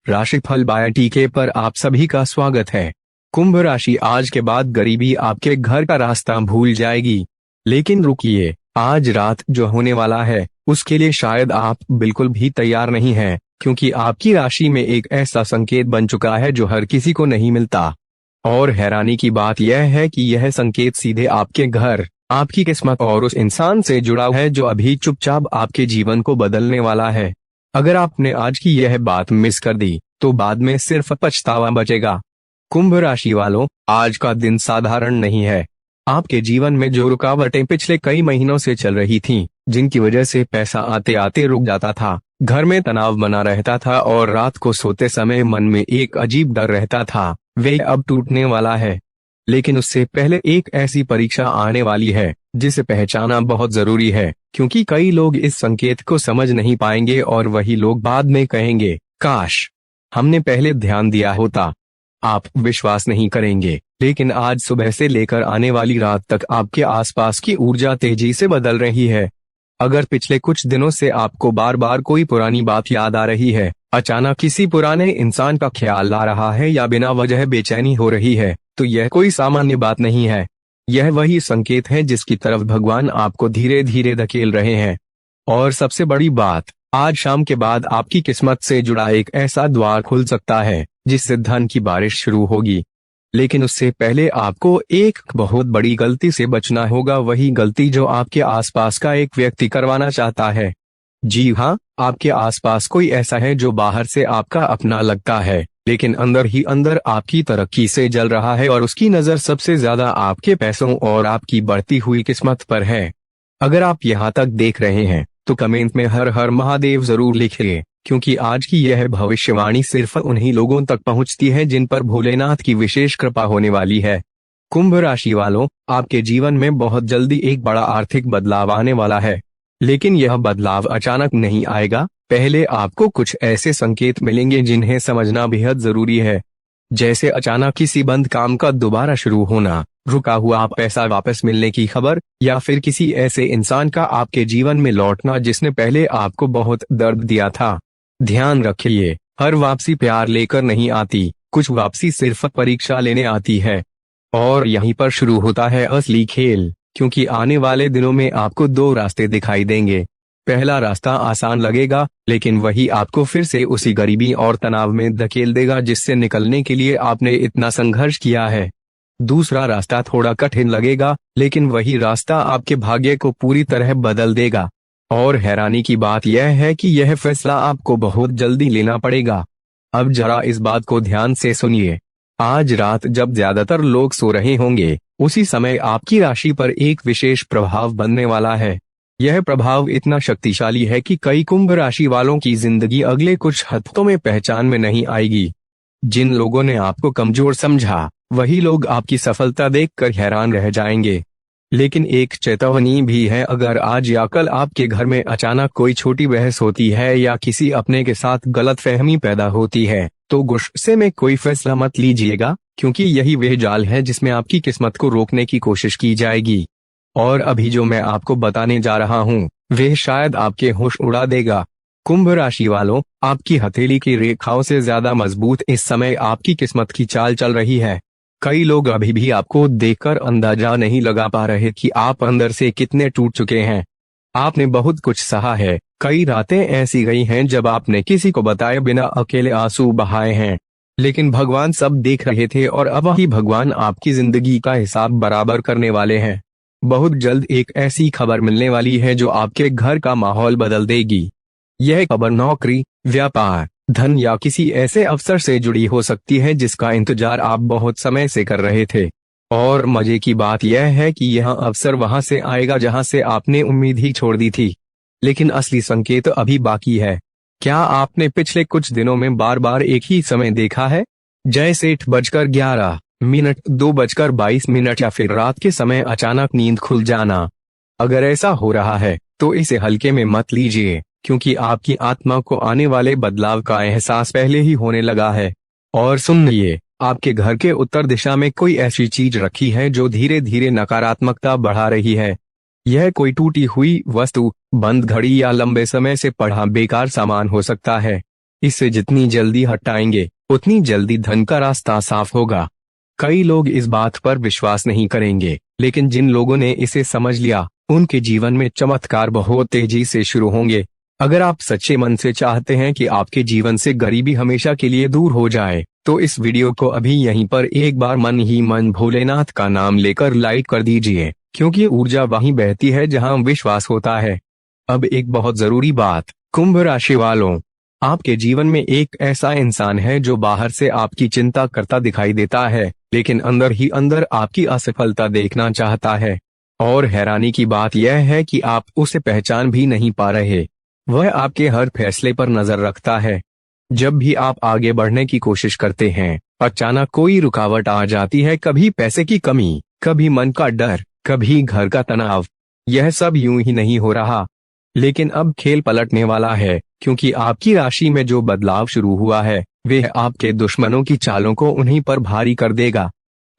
राशिफल बाय टीके पर आप सभी का स्वागत है। कुंभ राशि, आज के बाद गरीबी आपके घर का रास्ता भूल जाएगी। लेकिन रुकिए, आज रात जो होने वाला है उसके लिए शायद आप बिल्कुल भी तैयार नहीं हैं, क्योंकि आपकी राशि में एक ऐसा संकेत बन चुका है जो हर किसी को नहीं मिलता। और हैरानी की बात यह है कि यह संकेत सीधे आपके घर, आपकी किस्मत और उस इंसान से जुड़ा है जो अभी चुपचाप आपके जीवन को बदलने वाला है। अगर आपने आज की यह बात मिस कर दी तो बाद में सिर्फ पछतावा बचेगा। कुंभ राशि वालों, आज का दिन साधारण नहीं है। आपके जीवन में जो रुकावटें पिछले कई महीनों से चल रही थीं, जिनकी वजह से पैसा आते आते रुक जाता था, घर में तनाव बना रहता था और रात को सोते समय मन में एक अजीब डर रहता था, वे अब टूटने वाला है। लेकिन उससे पहले एक ऐसी परीक्षा आने वाली है जिसे पहचाना बहुत जरूरी है, क्योंकि कई लोग इस संकेत को समझ नहीं पाएंगे और वही लोग बाद में कहेंगे, काश हमने पहले ध्यान दिया होता। आप विश्वास नहीं करेंगे, लेकिन आज सुबह से लेकर आने वाली रात तक आपके आसपास की ऊर्जा तेजी से बदल रही है। अगर पिछले कुछ दिनों से आपको बार बार कोई पुरानी बात याद आ रही है, अचानक किसी पुराने इंसान का ख्याल आ रहा है या बिना वजह बेचैनी हो रही है, तो यह कोई सामान्य बात नहीं है। यह वही संकेत है जिसकी तरफ भगवान आपको धीरे धीरे धकेल रहे हैं। और सबसे बड़ी बात, आज शाम के बाद आपकी किस्मत से जुड़ा एक ऐसा द्वार खुल सकता है जिससे धन की बारिश शुरू होगी। लेकिन उससे पहले आपको एक बहुत बड़ी गलती से बचना होगा, वही गलती जो आपके आसपास का एक व्यक्ति करवाना चाहता है। जी हाँ, आपके आसपास कोई ऐसा है जो बाहर से आपका अपना लगता है, लेकिन अंदर ही अंदर आपकी तरक्की से जल रहा है और उसकी नजर सबसे ज्यादा आपके पैसों और आपकी बढ़ती हुई किस्मत पर है। अगर आप यहाँ तक देख रहे हैं तो कमेंट में हर हर महादेव जरूर लिखिए, क्योंकि आज की यह भविष्यवाणी सिर्फ उन्हीं लोगों तक पहुँचती है जिन पर भोलेनाथ की विशेष कृपा होने वाली है। कुंभ राशि वालों, आपके जीवन में बहुत जल्दी एक बड़ा आर्थिक बदलाव आने वाला है, लेकिन यह बदलाव अचानक नहीं आएगा। पहले आपको कुछ ऐसे संकेत मिलेंगे जिन्हें समझना बेहद जरूरी है, जैसे अचानक किसी बंद काम का दोबारा शुरू होना, रुका हुआ पैसा वापस मिलने की खबर, या फिर किसी ऐसे इंसान का आपके जीवन में लौटना जिसने पहले आपको बहुत दर्द दिया था। ध्यान रखिए, हर वापसी प्यार लेकर नहीं आती, कुछ वापसी सिर्फ परीक्षा लेने आती है। और यहीं पर शुरू होता है असली खेल, क्योंकि आने वाले दिनों में आपको दो रास्ते दिखाई देंगे। पहला रास्ता आसान लगेगा, लेकिन वही आपको फिर से उसी गरीबी और तनाव में धकेल देगा जिससे निकलने के लिए आपने इतना संघर्ष किया है। दूसरा रास्ता थोड़ा कठिन लगेगा, लेकिन वही रास्ता आपके भाग्य को पूरी तरह बदल देगा। और हैरानी की बात यह है कि यह फैसला आपको बहुत जल्दी लेना पड़ेगा। अब जरा इस बात को ध्यान से सुनिए। आज रात जब ज्यादातर लोग सो रहे होंगे, उसी समय आपकी राशि पर एक विशेष प्रभाव बनने वाला है। यह प्रभाव इतना शक्तिशाली है कि कई कुंभ राशि वालों की जिंदगी अगले कुछ हफ्तों में पहचान में नहीं आएगी। जिन लोगों ने आपको कमजोर समझा, वही लोग आपकी सफलता देखकर हैरान रह जाएंगे। लेकिन एक चेतावनी भी है, अगर आज या कल आपके घर में अचानक कोई छोटी बहस होती है या किसी अपने के साथ गलतफहमी पैदा होती है, तो गुस्से में कोई फैसला मत लीजिएगा, क्योंकि यही वह जाल है जिसमें आपकी किस्मत को रोकने की कोशिश की जाएगी। और अभी जो मैं आपको बताने जा रहा हूँ, वह शायद आपके होश उड़ा देगा। कुंभ राशि वालों, आपकी हथेली की रेखाओं से ज्यादा मजबूत इस समय आपकी किस्मत की चाल चल रही है। कई लोग अभी भी आपको देखकर अंदाजा नहीं लगा पा रहे कि आप अंदर से कितने टूट चुके हैं। आपने बहुत कुछ सहा है, कई रातें ऐसी गई हैं जब आपने किसी को बताए बिना अकेले आंसू बहाए हैं। लेकिन भगवान सब देख रहे थे और अब वही भगवान आपकी जिंदगी का हिसाब बराबर करने वाले हैं। बहुत जल्द एक ऐसी खबर मिलने वाली है जो आपके घर का माहौल बदल देगी। यह खबर नौकरी, व्यापार, धन या किसी ऐसे अवसर से जुड़ी हो सकती है जिसका इंतजार आप बहुत समय से कर रहे थे। और मजे की बात यह है कि यह अवसर वहां से आएगा जहां से आपने उम्मीद ही छोड़ दी थी। लेकिन असली संकेत अभी बाकी है। क्या आपने पिछले कुछ दिनों में बार बार एक ही समय देखा है, जैसे 8:11, 2:22 या फिर रात के समय अचानक नींद खुल जाना? अगर ऐसा हो रहा है तो इसे हल्के में मत लीजिए, क्योंकि आपकी आत्मा को आने वाले बदलाव का एहसास पहले ही होने लगा है। और सुनिए, आपके घर के उत्तर दिशा में कोई ऐसी चीज रखी है जो धीरे धीरे नकारात्मकता बढ़ा रही है। यह कोई टूटी हुई वस्तु, बंद घड़ी या लंबे समय से पड़ा बेकार सामान हो सकता है। इसे जितनी जल्दी हटाएंगे उतनी जल्दी धन का रास्ता साफ होगा। कई लोग इस बात पर विश्वास नहीं करेंगे, लेकिन जिन लोगों ने इसे समझ लिया उनके जीवन में चमत्कार बहुत तेजी से शुरू होंगे। अगर आप सच्चे मन से चाहते हैं कि आपके जीवन से गरीबी हमेशा के लिए दूर हो जाए, तो इस वीडियो को अभी यहीं पर एक बार मन ही मन भोलेनाथ का नाम लेकर लाइक कर दीजिए, क्योंकि ऊर्जा वहीं बहती है जहां विश्वास होता है। अब एक बहुत जरूरी बात, कुंभ राशि वालों, आपके जीवन में एक ऐसा इंसान है जो बाहर से आपकी चिंता करता दिखाई देता है, लेकिन अंदर ही अंदर आपकी असफलता देखना चाहता है। और हैरानी की बात यह है कि आप उसे पहचान भी नहीं पा रहे। वह आपके हर फैसले पर नजर रखता है। जब भी आप आगे बढ़ने की कोशिश करते हैं, अचानक कोई रुकावट आ जाती है। कभी पैसे की कमी, कभी मन का डर, कभी घर का तनाव। यह सब यूं ही नहीं हो रहा, लेकिन अब खेल पलटने वाला है, क्योंकि आपकी राशि में जो बदलाव शुरू हुआ है वह आपके दुश्मनों की चालों को उन्हीं पर भारी कर देगा।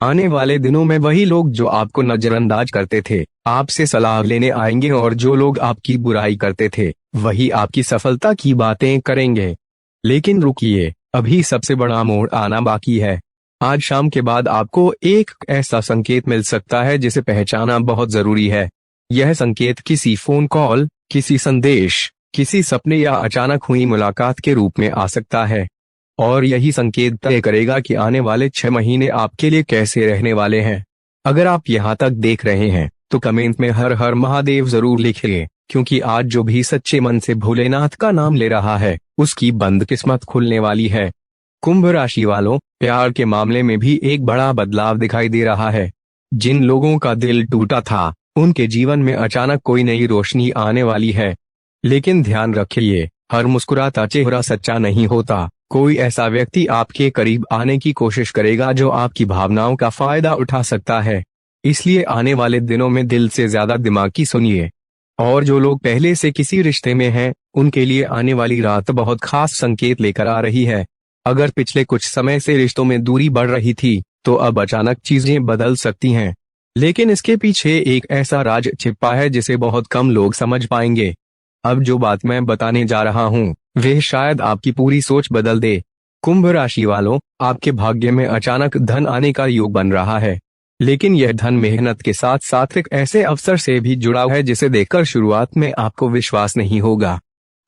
आने वाले दिनों में वही लोग जो आपको नजरअंदाज करते थे आपसे सलाह लेने आएंगे, और जो लोग आपकी बुराई करते थे वही आपकी सफलता की बातें करेंगे। लेकिन रुकिए, अभी सबसे बड़ा मोड़ आना बाकी है। आज शाम के बाद आपको एक ऐसा संकेत मिल सकता है जिसे पहचाना बहुत जरूरी है। यह संकेत किसी फोन कॉल, किसी संदेश, किसी सपने या अचानक हुई मुलाकात के रूप में आ सकता है, और यही संकेत तय करेगा कि आने वाले 6 महीने आपके लिए कैसे रहने वाले हैं। अगर आप यहाँ तक देख रहे हैं तो कमेंट में हर हर महादेव जरूर लिखिए, क्योंकि आज जो भी सच्चे मन से भोलेनाथ का नाम ले रहा है उसकी बंद किस्मत खुलने वाली है। कुंभ राशि वालों, प्यार के मामले में भी एक बड़ा बदलाव दिखाई दे रहा है। जिन लोगों का दिल टूटा था उनके जीवन में अचानक कोई नई रोशनी आने वाली है। लेकिन ध्यान रखिए, हर मुस्कुराता चेहरा सच्चा नहीं होता। कोई ऐसा व्यक्ति आपके करीब आने की कोशिश करेगा जो आपकी भावनाओं का फायदा उठा सकता है। इसलिए आने वाले दिनों में दिल से ज्यादा दिमाग की सुनिए। और जो लोग पहले से किसी रिश्ते में हैं, उनके लिए आने वाली रात बहुत खास संकेत लेकर आ रही है। अगर पिछले कुछ समय से रिश्तों में दूरी बढ़ रही थी, तो अब अचानक चीजें बदल सकती हैं। लेकिन इसके पीछे एक ऐसा राज छिपा है जिसे बहुत कम लोग समझ पाएंगे। अब जो बात मैं बताने जा रहा हूँ वह शायद आपकी पूरी सोच बदल दे। कुंभ राशि वालों, आपके भाग्य में अचानक धन आने का योग बन रहा है, लेकिन यह धन मेहनत के साथ साथ एक ऐसे अवसर से भी जुड़ा है जिसे देखकर शुरुआत में आपको विश्वास नहीं होगा।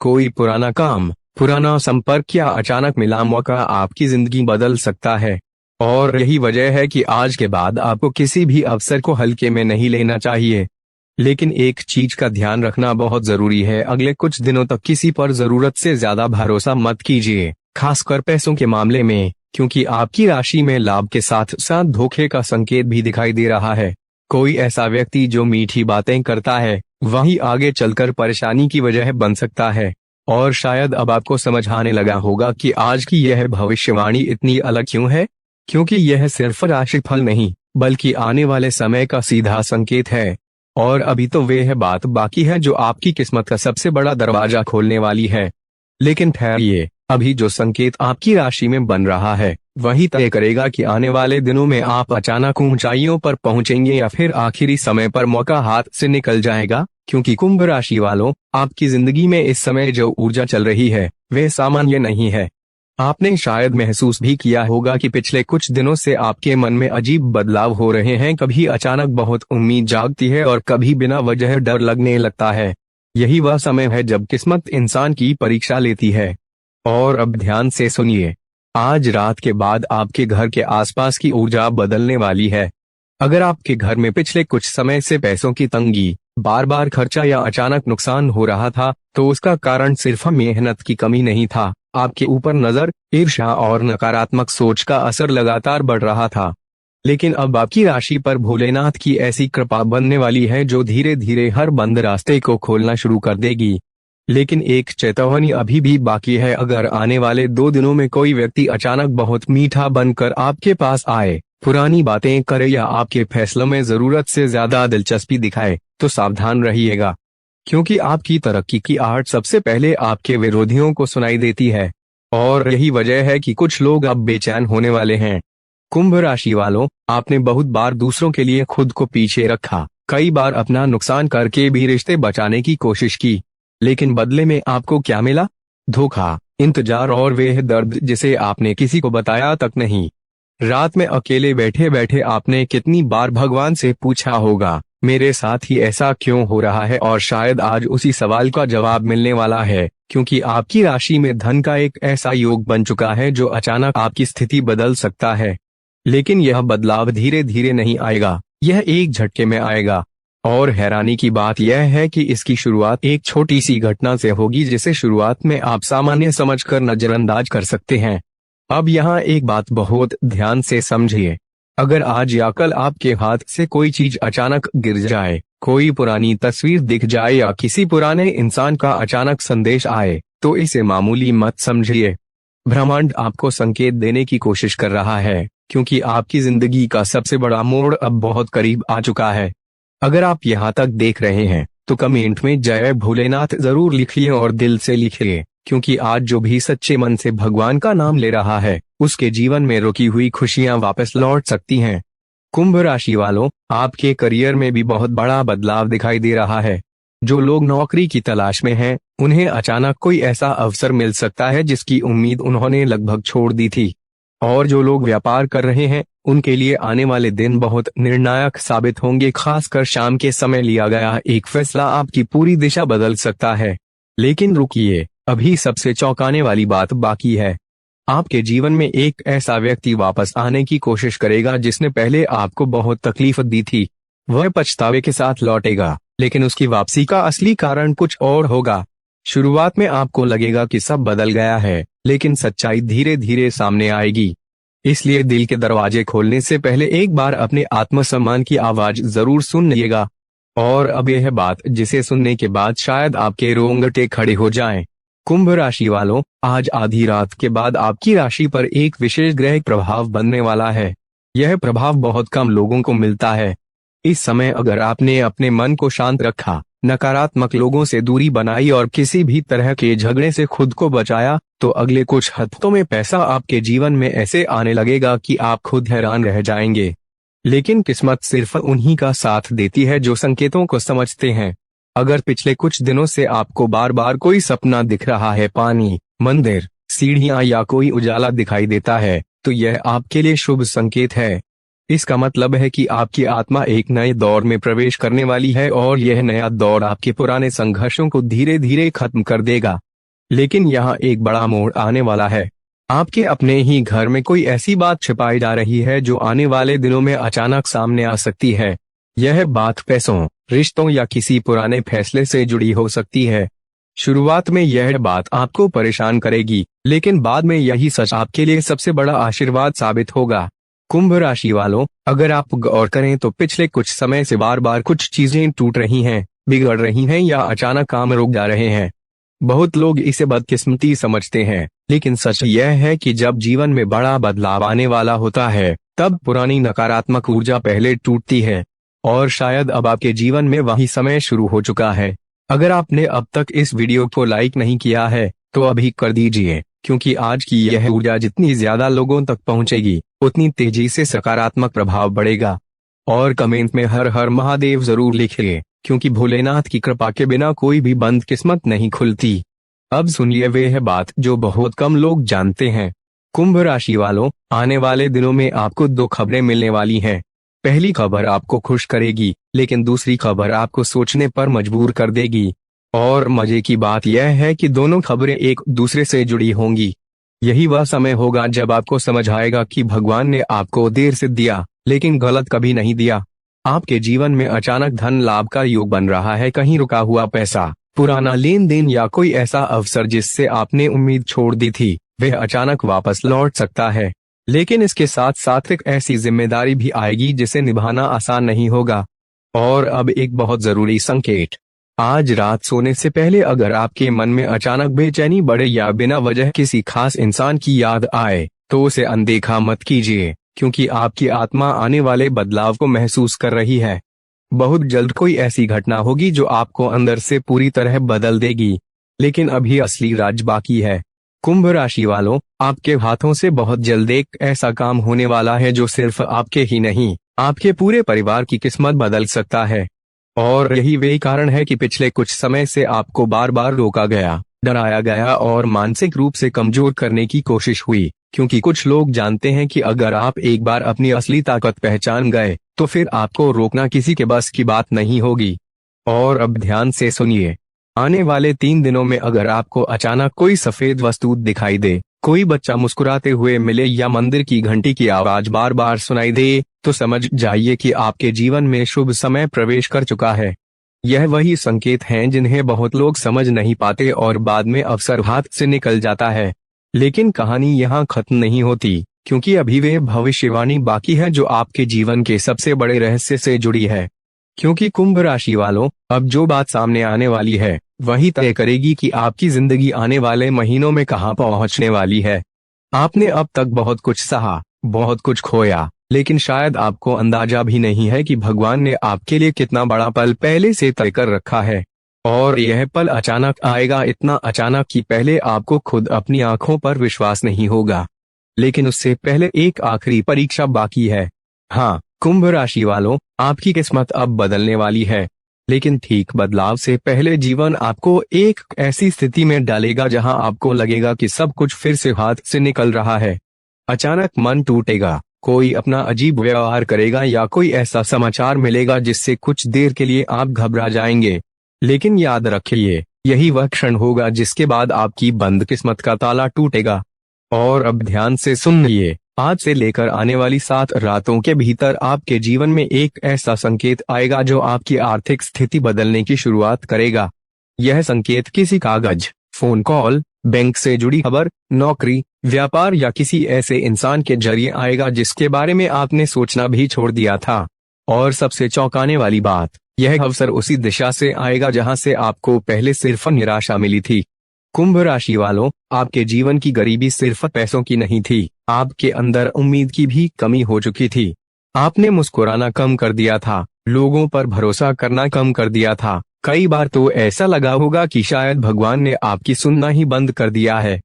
कोई पुराना काम, पुराना संपर्क या अचानक मिला मौका आपकी जिंदगी बदल सकता है। और यही वजह है कि आज के बाद आपको किसी भी अवसर को हल्के में नहीं लेना चाहिए। लेकिन एक चीज का ध्यान रखना बहुत जरूरी है, अगले कुछ दिनों तक किसी पर जरूरत से ज्यादा भरोसा मत कीजिए, खासकर पैसों के मामले में, क्योंकि आपकी राशि में लाभ के साथ साथ धोखे का संकेत भी दिखाई दे रहा है। कोई ऐसा व्यक्ति जो मीठी बातें करता है वही आगे चलकर परेशानी की वजह बन सकता है। और शायद अब आपको समझ आने लगा होगा कि आज की यह भविष्यवाणी इतनी अलग क्यों है, क्योंकि यह सिर्फ राशिफल नहीं बल्कि आने वाले समय का सीधा संकेत है। और अभी तो वह बात बाकी है जो आपकी किस्मत का सबसे बड़ा दरवाजा खोलने वाली है। लेकिन ठहरिए, अभी जो संकेत आपकी राशि में बन रहा है वही तय करेगा कि आने वाले दिनों में आप अचानक ऊंचाइयों पर पहुंचेंगे या फिर आखिरी समय पर मौका हाथ से निकल जाएगा। क्योंकि कुंभ राशि वालों, आपकी जिंदगी में इस समय जो ऊर्जा चल रही है वह सामान्य नहीं है। आपने शायद महसूस भी किया होगा कि पिछले कुछ दिनों से आपके मन में अजीब बदलाव हो रहे हैं। कभी अचानक बहुत उम्मीद जागती है और कभी बिना वजह डर लगने लगता है। यही वह समय है जब किस्मत इंसान की परीक्षा लेती है। और अब ध्यान से सुनिए, आज रात के बाद आपके घर के आसपास की ऊर्जा बदलने वाली है। अगर आपके घर में पिछले कुछ समय से पैसों की तंगी, बार बार खर्चा या अचानक नुकसान हो रहा था, तो उसका कारण सिर्फ मेहनत की कमी नहीं था। आपके ऊपर नजर, ईर्ष्या और नकारात्मक सोच का असर लगातार बढ़ रहा था। लेकिन अब आपकी राशि पर भोलेनाथ की ऐसी कृपा बनने वाली है जो धीरे धीरे हर बंद रास्ते को खोलना शुरू कर देगी। लेकिन एक चेतावनी अभी भी बाकी है। अगर आने वाले 2 दिनों में कोई व्यक्ति अचानक बहुत मीठा बनकर आपके पास आए, पुरानी बातें करे या आपके फैसलों में जरूरत से ज्यादा दिलचस्पी दिखाए, तो सावधान रहिएगा, क्योंकि आपकी तरक्की की आहट सबसे पहले आपके विरोधियों को सुनाई देती है। और यही वजह है कि कुछ लोग अब बेचैन होने वाले हैं। कुंभ राशि वालों, आपने बहुत बार दूसरों के लिए खुद को पीछे रखा, कई बार अपना नुकसान करके भी रिश्ते बचाने की कोशिश की, लेकिन बदले में आपको क्या मिला? धोखा, इंतजार और वह दर्द जिसे आपने किसी को बताया तक नहीं। रात में अकेले बैठे बैठे आपने कितनी बार भगवान से पूछा होगा, मेरे साथ ही ऐसा क्यों हो रहा है, और शायद आज उसी सवाल का जवाब मिलने वाला है, क्योंकि आपकी राशि में धन का एक ऐसा योग बन चुका है जो अचानक आपकी स्थिति बदल सकता है। लेकिन यह बदलाव धीरे धीरे नहीं आएगा, यह एक झटके में आएगा। और हैरानी की बात यह है कि इसकी शुरुआत एक छोटी सी घटना से होगी जिसे शुरुआत में आप सामान्य समझकर नजरअंदाज कर सकते हैं। अब यहाँ एक बात बहुत ध्यान से समझिए। अगर आज या कल आपके हाथ से कोई चीज अचानक गिर जाए, कोई पुरानी तस्वीर दिख जाए या किसी पुराने इंसान का अचानक संदेश आए, तो इसे मामूली मत समझिए। ब्रह्मांड आपको संकेत देने की कोशिश कर रहा है, क्योंकि आपकी जिंदगी का सबसे बड़ा मोड़ अब बहुत करीब आ चुका है। अगर आप यहाँ तक देख रहे हैं तो कमेंट में जय भोलेनाथ जरूर लिखिए और दिल से लिखिए, क्योंकि आज जो भी सच्चे मन से भगवान का नाम ले रहा है उसके जीवन में रुकी हुई खुशियां वापस लौट सकती हैं। कुंभ राशि वालों, आपके करियर में भी बहुत बड़ा बदलाव दिखाई दे रहा है। जो लोग नौकरी की तलाश में हैं, उन्हें अचानक कोई ऐसा अवसर मिल सकता है जिसकी उम्मीद उन्होंने लगभग छोड़ दी थी। और जो लोग व्यापार कर रहे हैं, उनके लिए आने वाले दिन बहुत निर्णायक साबित होंगे। खासकर शाम के समय लिया गया एक फैसला आपकी पूरी दिशा बदल सकता है। लेकिन रुकिए, अभी सबसे चौंकाने वाली बात बाकी है। आपके जीवन में एक ऐसा व्यक्ति वापस आने की कोशिश करेगा जिसने पहले आपको बहुत तकलीफ दी थी। वह पछतावे के साथ लौटेगा, लेकिन उसकी वापसी का असली कारण कुछ और होगा। शुरुआत में आपको लगेगा कि सब बदल गया है, लेकिन सच्चाई धीरे धीरे सामने आएगी। इसलिए दिल के दरवाजे खोलने से पहले एक बार अपने आत्मसम्मान की आवाज जरूर सुनिएगा। और अब यह बात जिसे सुनने के बाद शायद आपके रोंगटे खड़े हो जाएं। कुंभ राशि वालों, आज आधी रात के बाद आपकी राशि पर एक विशेष ग्रह प्रभाव बनने वाला है। यह प्रभाव बहुत कम लोगों को मिलता है। इस समय अगर आपने अपने मन को शांत रखा, नकारात्मक लोगों से दूरी बनाई और किसी भी तरह के झगड़े से खुद को बचाया, तो अगले कुछ हफ्तों में पैसा आपके जीवन में ऐसे आने लगेगा कि आप खुद हैरान रह जाएंगे। लेकिन किस्मत सिर्फ उन्हीं का साथ देती है जो संकेतों को समझते हैं। अगर पिछले कुछ दिनों से आपको बार बार कोई सपना दिख रहा है, पानी, मंदिर, सीढ़ियां या कोई उजाला दिखाई देता है, तो यह आपके लिए शुभ संकेत है। इसका मतलब है कि आपकी आत्मा एक नए दौर में प्रवेश करने वाली है और यह नया दौर आपके पुराने संघर्षों को धीरे धीरे खत्म कर देगा। लेकिन यहाँ एक बड़ा मोड़ आने वाला है। आपके अपने ही घर में कोई ऐसी बात छिपाई जा रही है जो आने वाले दिनों में अचानक सामने आ सकती है। यह बात पैसों, रिश्तों या किसी पुराने फैसले से जुड़ी हो सकती है। शुरुआत में यह बात आपको परेशान करेगी, लेकिन बाद में यही सच आपके लिए सबसे बड़ा आशीर्वाद साबित होगा। कुंभ राशि वालों, अगर आप गौर करें तो पिछले कुछ समय से बार बार कुछ चीजें टूट रही हैं, बिगड़ रही हैं या अचानक काम रुक जा रहे हैं। बहुत लोग इसे बदकिस्मती समझते हैं, लेकिन सच यह है कि जब जीवन में बड़ा बदलाव आने वाला होता है, तब पुरानी नकारात्मक ऊर्जा पहले टूटती है। और शायद अब आपके जीवन में वही समय शुरू हो चुका है। अगर आपने अब तक इस वीडियो को लाइक नहीं किया है तो अभी कर दीजिए, क्योंकि आज की यह ऊर्जा जितनी ज्यादा लोगों तक पहुंचेगी, उतनी तेजी से सकारात्मक प्रभाव बढ़ेगा। और कमेंट में हर हर महादेव जरूर लिखिए, क्योंकि भोलेनाथ की कृपा के बिना कोई भी बंद किस्मत नहीं खुलती। अब सुनिए वह बात जो बहुत कम लोग जानते हैं। कुंभ राशि वालों, आने वाले दिनों में आपको दो खबरें मिलने वाली हैं। पहली खबर आपको खुश करेगी, लेकिन दूसरी खबर आपको सोचने पर मजबूर कर देगी। और मजे की बात यह है कि दोनों खबरें एक दूसरे से जुड़ी होंगी। यही वह समय होगा जब आपको समझ आएगा कि भगवान ने आपको देर से दिया, लेकिन गलत कभी नहीं दिया। आपके जीवन में अचानक धन लाभ का योग बन रहा है। कहीं रुका हुआ पैसा, पुराना लेन देन या कोई ऐसा अवसर जिससे आपने उम्मीद छोड़ दी थी, वह अचानक वापस लौट सकता है। लेकिन इसके साथ साथ एक ऐसी जिम्मेदारी भी आएगी जिसे निभाना आसान नहीं होगा। और अब एक बहुत जरूरी संकेत, आज रात सोने से पहले अगर आपके मन में अचानक बेचैनी बढ़े या बिना वजह किसी खास इंसान की याद आए, तो उसे अनदेखा मत कीजिए, क्योंकि आपकी आत्मा आने वाले बदलाव को महसूस कर रही है। बहुत जल्द कोई ऐसी घटना होगी जो आपको अंदर से पूरी तरह बदल देगी। लेकिन अभी असली राज बाकी है। कुंभ राशि वालों, आपके हाथों से बहुत जल्द एक ऐसा काम होने वाला है जो सिर्फ आपके ही नहीं, आपके पूरे परिवार की किस्मत बदल सकता है। और यही वही कारण है कि पिछले कुछ समय से आपको बार बार रोका गया, डराया गया और मानसिक रूप से कमजोर करने की कोशिश हुई, क्योंकि कुछ लोग जानते हैं कि अगर आप एक बार अपनी असली ताकत पहचान गए तो फिर आपको रोकना किसी के बस की बात नहीं होगी। और अब ध्यान से सुनिए, आने वाले 3 दिनों में अगर आपको अचानक कोई सफेद वस्तु दिखाई दे, कोई बच्चा मुस्कुराते हुए मिले या मंदिर की घंटी की आवाज बार बार सुनाई दे, तो समझ जाइए कि आपके जीवन में शुभ समय प्रवेश कर चुका है। यह वही संकेत हैं जिन्हें बहुत लोग समझ नहीं पाते और बाद में अवसर हाथ से निकल जाता है। लेकिन कहानी यहाँ खत्म नहीं होती, क्योंकि अभी वे भविष्यवाणी बाकी है जो आपके जीवन के सबसे बड़े रहस्य से जुड़ी है। क्योंकि कुंभ राशि वालों, अब जो बात सामने आने वाली है वही तय करेगी कि आपकी जिंदगी आने वाले महीनों में कहां पहुंचने वाली है। आपने अब तक बहुत कुछ सहा, बहुत कुछ खोया, लेकिन शायद आपको अंदाजा भी नहीं है कि भगवान ने आपके लिए कितना बड़ा पल पहले से तय कर रखा है। और यह पल अचानक आएगा, इतना अचानक कि पहले आपको खुद अपनी आंखों पर विश्वास नहीं होगा। लेकिन उससे पहले एक आखिरी परीक्षा बाकी है। हाँ, कुंभ राशि वालों, आपकी किस्मत अब बदलने वाली है। लेकिन ठीक बदलाव से पहले जीवन आपको एक ऐसी स्थिति में डालेगा जहां आपको लगेगा कि सब कुछ फिर से हाथ से निकल रहा है। अचानक मन टूटेगा, कोई अपना अजीब व्यवहार करेगा या कोई ऐसा समाचार मिलेगा जिससे कुछ देर के लिए आप घबरा जाएंगे। लेकिन याद रखिए, यही वह क्षण होगा जिसके बाद आपकी बंद किस्मत का ताला टूटेगा। और अब ध्यान से सुनिए, आज से लेकर आने वाली 7 रातों के भीतर आपके जीवन में एक ऐसा संकेत आएगा जो आपकी आर्थिक स्थिति बदलने की शुरुआत करेगा। यह संकेत किसी कागज, फोन कॉल, बैंक से जुड़ी खबर, नौकरी, व्यापार या किसी ऐसे इंसान के जरिए आएगा जिसके बारे में आपने सोचना भी छोड़ दिया था। और सबसे चौंकाने वाली बात, यह अवसर उसी दिशा से आएगा जहां से आपको पहले सिर्फ निराशा मिली थी। कुंभ राशि वालों, आपके जीवन की गरीबी सिर्फ पैसों की नहीं थी, आपके अंदर उम्मीद की भी कमी हो चुकी थी। आपने मुस्कुराना कम कर दिया था, लोगों पर भरोसा करना कम कर दिया था। कई बार तो ऐसा लगा होगा कि शायद भगवान ने आपकी सुनना ही बंद कर दिया है।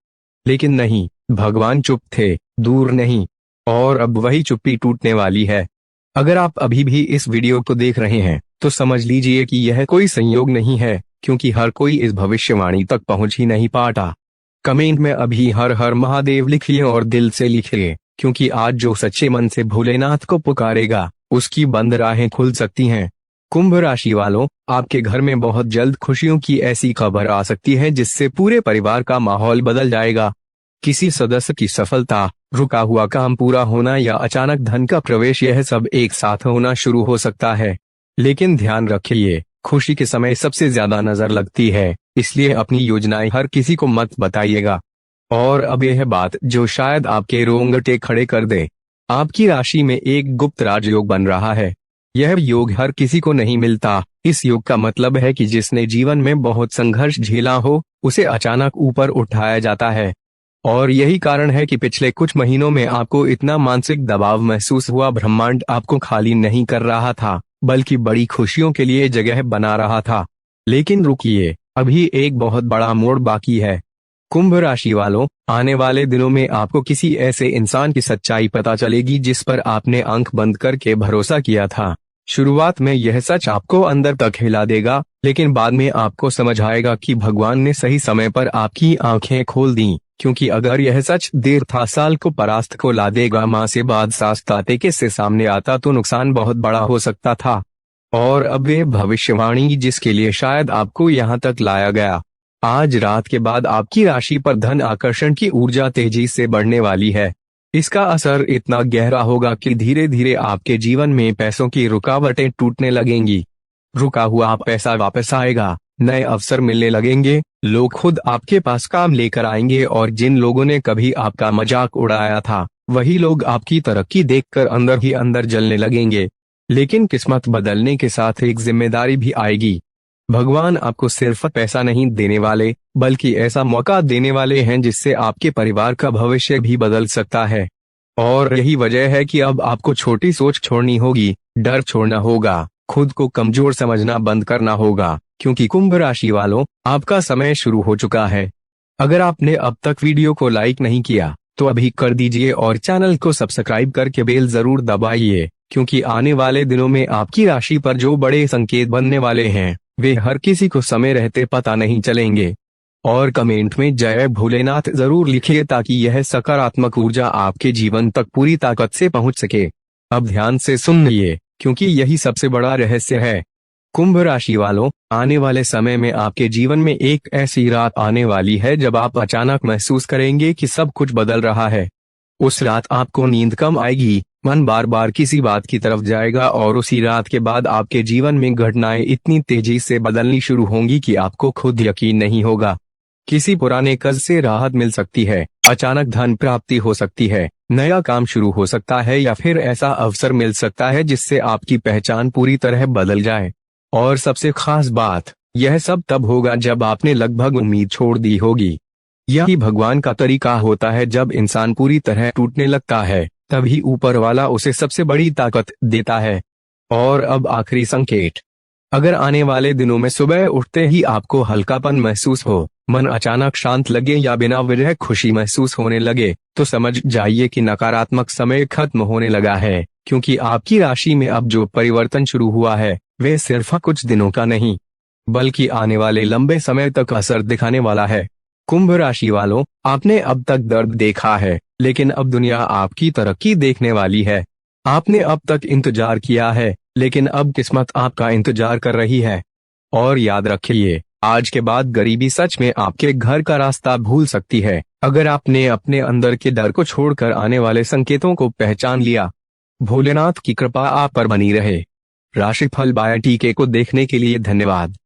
लेकिन नहीं, भगवान चुप थे, दूर नहीं। और अब वही चुप्पी टूटने वाली है। अगर आप अभी भी इस वीडियो को देख रहे हैं तो समझ लीजिए कि यह कोई संयोग नहीं है, क्योंकि हर कोई इस भविष्यवाणी तक पहुंच ही नहीं पाता। कमेंट में अभी हर हर महादेव लिखिए और दिल से लिखिए, क्योंकि आज जो सच्चे मन से भोलेनाथ को पुकारेगा उसकी बंद राहें खुल सकती हैं। कुंभ राशि वालों, आपके घर में बहुत जल्द खुशियों की ऐसी खबर आ सकती है जिससे पूरे परिवार का माहौल बदल जाएगा। किसी सदस्य की सफलता, रुका हुआ काम पूरा होना या अचानक धन का प्रवेश, यह सब एक साथ होना शुरू हो सकता है। लेकिन ध्यान रखिए, खुशी के समय सबसे ज्यादा नजर लगती है, इसलिए अपनी योजनाएं हर किसी को मत बताइएगा। और अब यह बात जो शायद आपके रोंगटे खड़े कर दे, आपकी राशि में एक गुप्त राजयोग बन रहा है। यह योग हर किसी को नहीं मिलता। इस योग का मतलब है कि जिसने जीवन में बहुत संघर्ष झेला हो, उसे अचानक ऊपर उठाया जाता है। और यही कारण है कि पिछले कुछ महीनों में आपको इतना मानसिक दबाव महसूस हुआ। ब्रह्मांड आपको खाली नहीं कर रहा था, बल्कि बड़ी खुशियों के लिए जगह बना रहा था। लेकिन रुकिए, अभी एक बहुत बड़ा मोड़ बाकी है। कुंभ राशि वालों, आने वाले दिनों में आपको किसी ऐसे इंसान की सच्चाई पता चलेगी जिस पर आपने आंख बंद करके भरोसा किया था। शुरुआत में यह सच आपको अंदर तक हिला देगा, लेकिन बाद में आपको समझ आएगा कि भगवान ने सही समय पर आपकी आंखें खोल दी। क्योंकि अगर यह सच देर था साल को परास्त को ला देगा माँ से बाद सास ताते के से सामने आता तो नुकसान बहुत बड़ा हो सकता था। और अब वे भविष्यवाणी जिसके लिए शायद आपको यहाँ तक लाया गया, आज रात के बाद आपकी राशि पर धन आकर्षण की ऊर्जा तेजी से बढ़ने वाली है। इसका असर इतना गहरा होगा कि धीरे धीरे आपके जीवन में पैसों की रुकावटें टूटने लगेंगी। रुका हुआ पैसा वापस आएगा, नए अवसर मिलने लगेंगे, लोग खुद आपके पास काम लेकर आएंगे और जिन लोगों ने कभी आपका मजाक उड़ाया था वही लोग आपकी तरक्की देखकर अंदर ही अंदर जलने लगेंगे। लेकिन किस्मत बदलने के साथ एक जिम्मेदारी भी आएगी। भगवान आपको सिर्फ पैसा नहीं देने वाले, बल्कि ऐसा मौका देने वाले हैं जिससे आपके परिवार का भविष्य भी बदल सकता है। और यही वजह है कि अब आपको छोटी सोच छोड़नी होगी, डर छोड़ना होगा, खुद को कमजोर समझना बंद करना होगा, क्योंकि कुंभ राशि वालों, आपका समय शुरू हो चुका है। अगर आपने अब तक वीडियो को लाइक नहीं किया तो अभी कर दीजिए और चैनल को सब्सक्राइब करके बेल जरूर दबाइए, क्योंकि आने वाले दिनों में आपकी राशि पर जो बड़े संकेत बनने वाले हैं वे हर किसी को समय रहते पता नहीं चलेंगे। और कमेंट में जय भोलेनाथ जरूर लिखिए ताकि यह सकारात्मक ऊर्जा आपके जीवन तक पूरी ताकत से पहुंच सके। अब ध्यान से सुनिए, क्योंकि यही सबसे बड़ा रहस्य है। कुंभ राशि वालों, आने वाले समय में आपके जीवन में एक ऐसी रात आने वाली है जब आप अचानक महसूस करेंगे कि सब कुछ बदल रहा है। उस रात आपको नींद कम आएगी, मन बार बार किसी बात की तरफ जाएगा और उसी रात के बाद आपके जीवन में घटनाएं इतनी तेजी से बदलनी शुरू होंगी कि आपको खुद यकीन नहीं होगा। किसी पुराने कर्ज से राहत मिल सकती है, अचानक धन प्राप्ति हो सकती है, नया काम शुरू हो सकता है या फिर ऐसा अवसर मिल सकता है जिससे आपकी पहचान पूरी तरह बदल जाए। और सबसे खास बात, यह सब तब होगा जब आपने लगभग उम्मीद छोड़ दी होगी। यही भगवान का तरीका होता है, जब इंसान पूरी तरह टूटने लगता है तभी ऊपर वाला उसे सबसे बड़ी ताकत देता है। और अब आखिरी संकेत, अगर आने वाले दिनों में सुबह उठते ही आपको हल्कापन महसूस हो, मन अचानक शांत लगे या बिना वजह खुशी महसूस होने लगे, तो समझ जाइए कि नकारात्मक समय खत्म होने लगा है, क्योंकि आपकी राशि में अब जो परिवर्तन शुरू हुआ है वे सिर्फ कुछ दिनों का नहीं, बल्कि आने वाले लंबे समय तक असर दिखाने वाला है। कुंभ राशि वालों, आपने अब तक दर्द देखा है, लेकिन अब दुनिया आपकी तरक्की देखने वाली है। आपने अब तक इंतजार किया है, लेकिन अब किस्मत आपका इंतजार कर रही है। और याद रखिए, आज के बाद गरीबी सच में आपके घर का रास्ता भूल सकती है, अगर आपने अपने अंदर के डर को छोड़कर आने वाले संकेतों को पहचान लिया। भोलेनाथ की कृपा आप पर बनी रहे। राशिफल बाय टीके को देखने के लिए धन्यवाद।